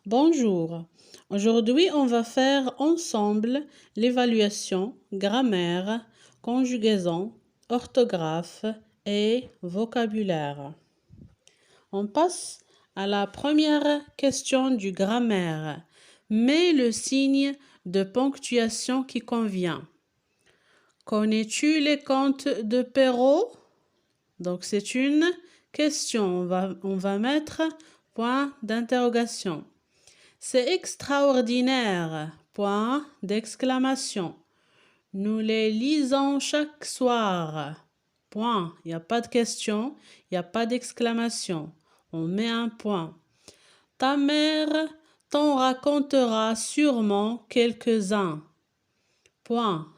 Bonjour. Aujourd'hui, on va faire ensemble l'évaluation grammaire, conjugaison, orthographe et vocabulaire. On passe à la première question du grammaire. Mets le signe de ponctuation qui convient. Connais-tu les contes de Perrault? Donc, c'est une question. On va mettre point d'interrogation. C'est extraordinaire, point d'exclamation. Nous les lisons chaque soir. Point. Il n'y a pas de question, il n'y a pas d'exclamation. On met un point. Ta mère t'en racontera sûrement quelques-uns. Point.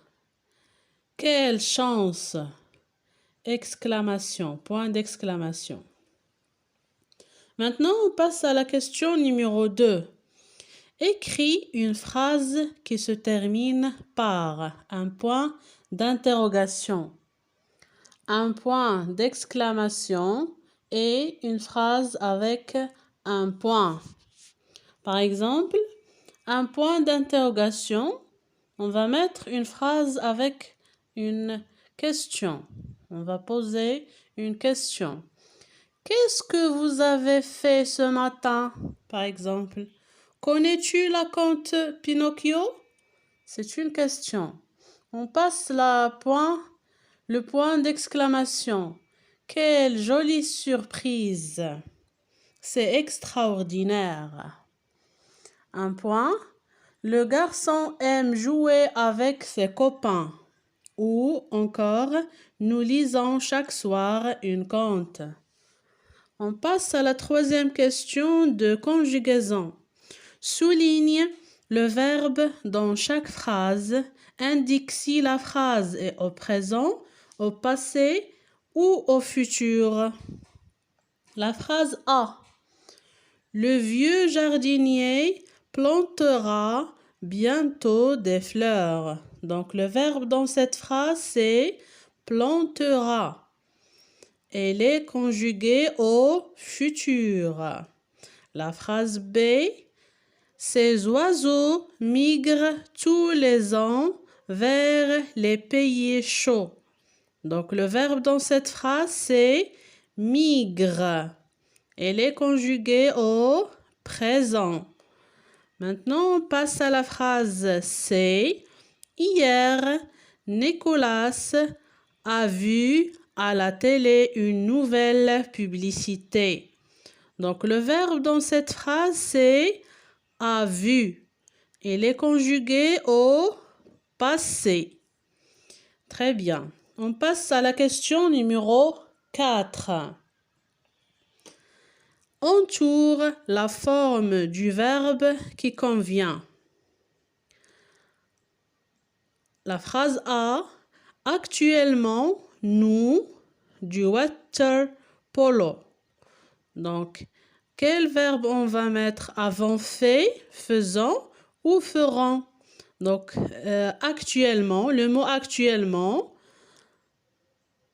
Quelle chance! Exclamation, point d'exclamation. Maintenant, on passe à la question numéro 2. Écris une phrase qui se termine par un point d'interrogation, un point d'exclamation et une phrase avec un point. Par exemple, un point d'interrogation, on va mettre une phrase avec une question. On va poser une question. Qu'est-ce que vous avez fait ce matin, par exemple? Connais-tu la conte Pinocchio? C'est une question. On passe le point d'exclamation. Quelle jolie surprise! C'est extraordinaire. Un point. Le garçon aime jouer avec ses copains. Ou encore, nous lisons chaque soir une conte. On passe à la troisième question de conjugaison. Souligne le verbe dans chaque phrase. Indique si la phrase est au présent, au passé ou au futur. La phrase A. Le vieux jardinier plantera bientôt des fleurs. Donc le verbe dans cette phrase c'est plantera. Elle est conjuguée au futur. La phrase B. Ces oiseaux migrent tous les ans vers les pays chauds. Donc le verbe dans cette phrase c'est migre. Elle est conjuguée au présent. Maintenant, on passe à la phrase C. Hier, Nicolas a vu à la télé une nouvelle publicité. Donc, le verbe dans cette phrase, c'est a vu. Il est conjugué au passé. Très bien. On passe à la question numéro 4. Entoure la forme du verbe qui convient. La phrase A. Actuellement, nous du water polo. Donc, quel verbe on va mettre avant fait, faisant ou feront? Donc, actuellement, le mot actuellement,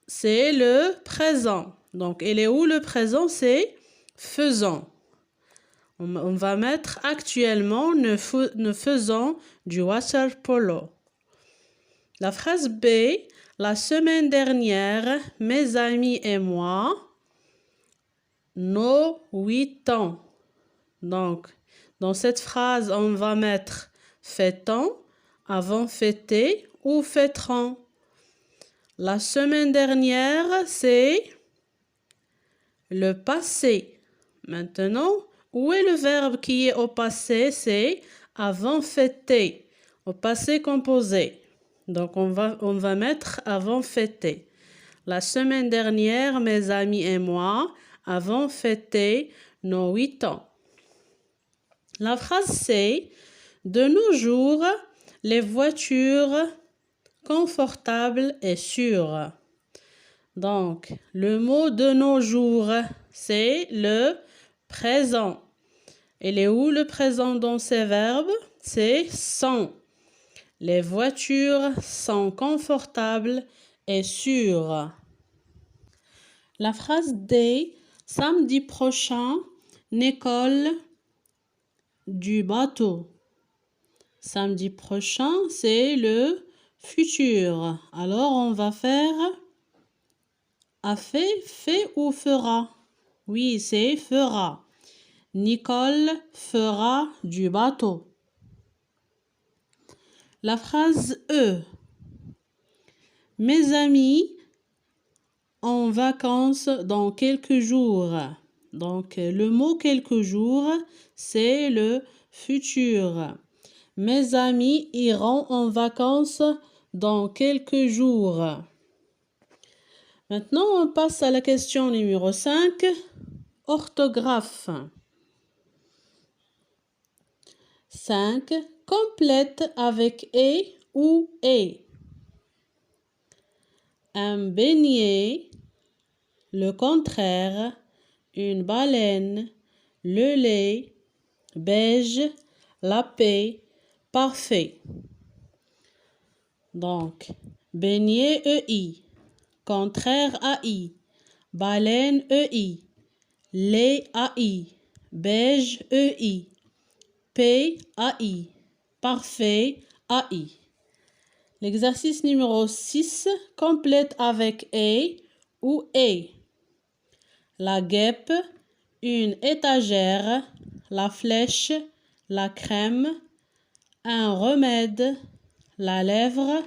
c'est le présent. Donc, il est où le présent? C'est faisant. On va mettre actuellement, nous faisons du water polo. La phrase B, la semaine dernière, mes amis et moi, nos 8 ans. Donc, dans cette phrase, on va mettre fêtons, avant fêter ou fêteront. La semaine dernière, c'est le passé. Maintenant, où est le verbe qui est au passé? C'est avant fêter, au passé composé. Donc, on va mettre avant fêter. La semaine dernière, mes amis et moi avons fêté nos 8 ans. La phrase c'est de nos jours, les voitures confortables et sûres. Donc, le mot de nos jours, c'est le présent. Il est où le présent dans ces verbes? C'est sont. Les voitures sont confortables et sûres. La phrase D. Samedi prochain, Nicole du bateau. Samedi prochain, c'est le futur. Alors, on va faire a fait ou fera? Oui, c'est fera. Nicole fera du bateau. La phrase E. Mes amis en vacances dans quelques jours. Donc, le mot quelques jours, c'est le futur. Mes amis iront en vacances dans quelques jours. Maintenant, on passe à la question numéro 5. Orthographe. 5. Complète avec et ou et. Un beignet, le contraire, une baleine, le lait, beige, la paix, parfait. Donc, beignet EI, contraire AI, baleine EI, lait AI, beige EI, paix AI, parfait AI. L'exercice numéro 6, complète avec et ou et. La guêpe, une étagère, la flèche, la crème, un remède, la lèvre,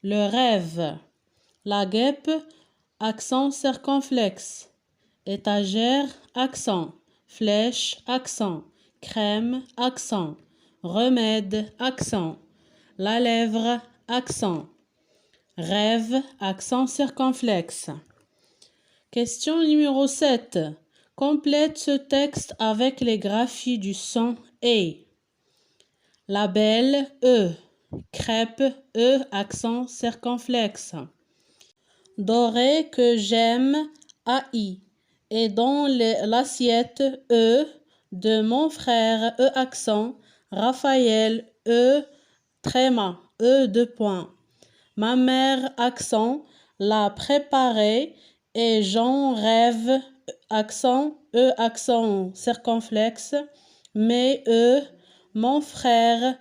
le rêve. La guêpe, accent circonflexe. Étagère, accent. Flèche, accent. Crème, accent. Remède, accent. La lèvre, accent. Rêve, accent circonflexe. Question numéro 7. Complète ce texte avec les graphies du son et. Label E. Crêpe E, accent circonflexe. Doré que j'aime AI. Et dans l'assiette E de mon frère E accent. Raphaël E tréma E deux points. Ma mère accent l'a préparé et j'en rêve accent E accent circonflexe. Mais mon frère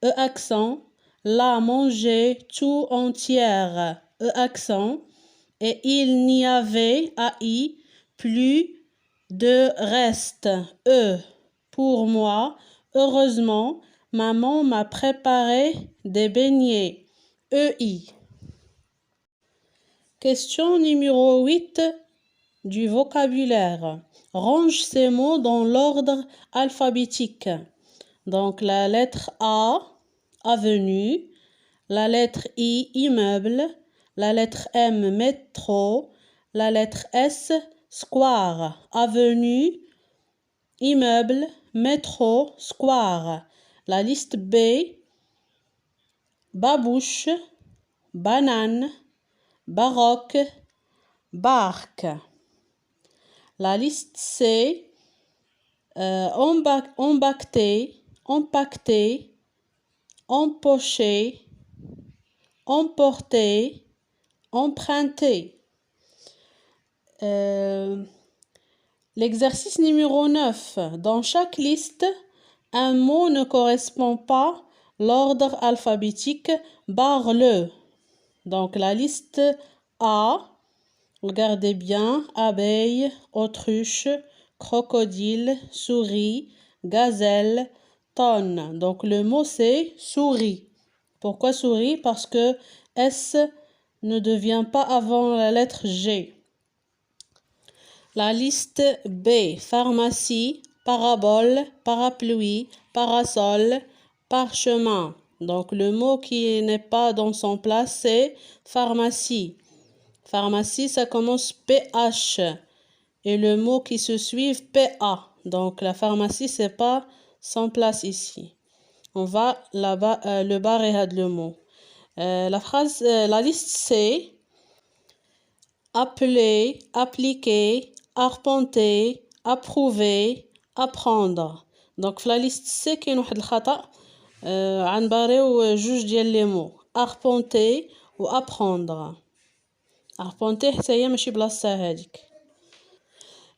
E accent l'a mangé tout entière E accent et il n'y avait AI plus de reste E pour moi. Heureusement, maman m'a préparé des beignets EI. Question numéro 8 du vocabulaire. Range ces mots dans l'ordre alphabétique. Donc la lettre A, avenue, la lettre I, immeuble, la lettre M, métro, la lettre S, square, avenue, immeuble, métro, square. La liste B, babouche, banane, baroque, barque. La liste C, embacté, empaqueté, empoché, emporté, emprunté. L'exercice numéro 9. Dans chaque liste, un mot ne correspond pas l'ordre alphabétique, barre-le. Donc la liste A, regardez bien, abeille, autruche, crocodile, souris, gazelle, tonne. Donc le mot c'est souris. Pourquoi souris? Parce que S ne devient pas avant la lettre G. La liste B, pharmacie, parabole, parapluie, parasol, parchemin. Donc le mot qui n'est pas dans son place, c'est pharmacie. Pharmacie, ça commence PH. Et le mot qui se suit, PA. Donc la pharmacie, c'est pas son place ici. On va là-bas, le barrer le mot. La liste C, appeler, appliquer, arpenter, approuver, apprendre. Donc la liste C كاين واحد الخطأ عنباريو جوج ديال لي مو arpenter و apprendre. arpenter حتى هي ماشي بلاصتها هذيك.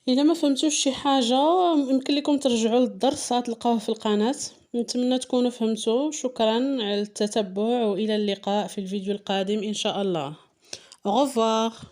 إلا ما فهمتوش شي حاجة يمكن لكم ترجعوا للدرس غتلقاوه في القناة. نتمنى تكونوا فهمتوا. شكرا على التتبع وإلى اللقاء في الفيديو القادم إن شاء الله. Au revoir.